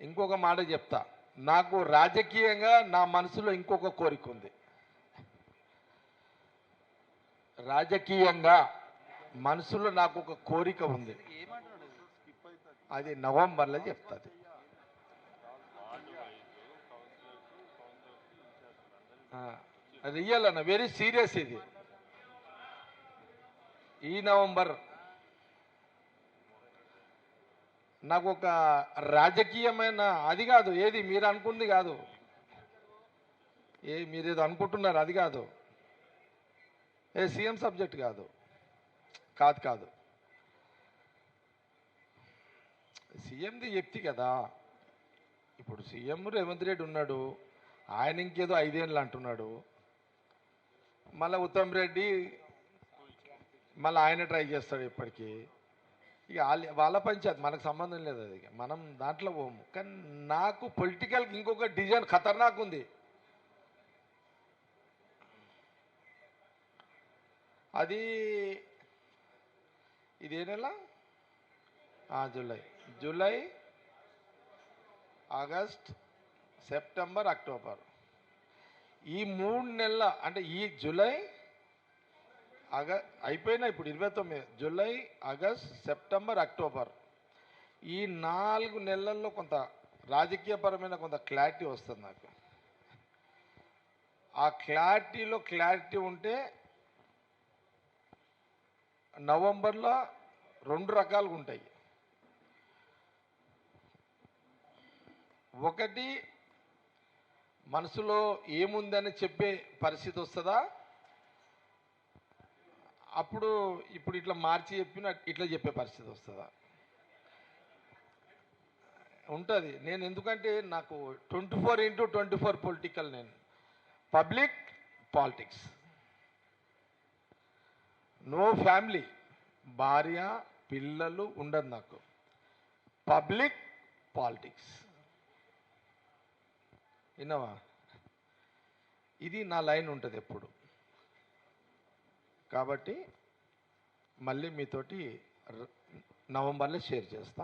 ఇంకొక మాట చెప్తా, నాకు రాజకీయంగా నా మనసులో ఇంకొక కోరిక ఉంది. రాజకీయంగా మనసులో నాకు ఒక కోరిక ఉంది, అది నవంబర్లో చెప్తాది. రియల్ అన్న, వెరీ సీరియస్ ఇది. ఈ నవంబర్ నాకు ఒక రాజకీయమైన అది కాదు, ఏది మీరు అనుకుంది కాదు, మీరేదో అనుకుంటున్నారు అది కాదు, సీఎం సబ్జెక్ట్ కాదు, కాదు కాదు, సీఎంది చెప్తి కదా. ఇప్పుడు సీఎం రేవంత్ రెడ్డి ఉన్నాడు, ఆయన ఇంకేదో 5 ఏళ్ళు అంటున్నాడు, మళ్ళీ ఉత్తమ్ రెడ్డి మళ్ళీ ఆయన ట్రై చేస్తాడు ఇప్పటికీ. ఇక వాళ్ళ పంచాయతీ, మనకు సంబంధం లేదు, అది మనం దాంట్లో పోము. కానీ నాకు పొలిటికల్కి ఇంకొక డిజైన్ ఖతర్నాక్ ఉంది. అది ఇదే నెల, జూలై ఆగస్ట్ సెప్టెంబర్ అక్టోబర్, ఈ 3 నెలల, అంటే ఈ జూలై అయిపోయినా ఇప్పుడు 29, జూలై ఆగస్ట్ సెప్టెంబర్ అక్టోబర్, ఈ 4 నెలల్లో కొంత రాజకీయపరమైన కొంత క్లారిటీ వస్తుంది నాకు. ఆ క్లారిటీలో క్లారిటీ ఉంటే నవంబర్లో 2 రకాలుగా ఉంటాయి. ఒకటి, మనసులో ఏముందని చెప్పే పరిస్థితి వస్తుందా, అప్పుడు ఇప్పుడు ఇట్లా మార్చి చెప్పిన ఇట్లా చెప్పే పరిస్థితి వస్తుందా, ఉంటుంది. నేను ఎందుకంటే నాకు 24/24 పొలిటికల్, నేను పబ్లిక్ పాలిటిక్స్, నో ఫ్యామిలీ, భార్య పిల్లలు ఉండదు నాకు, పబ్లిక్ పాలిటిక్స్. విన్నావా, ఇది నా లైన్ ఉంటుంది ఎప్పుడు. కాబట్టి మళ్ళీ మీతోటి నవంబర్లో షేర్ చేస్తా.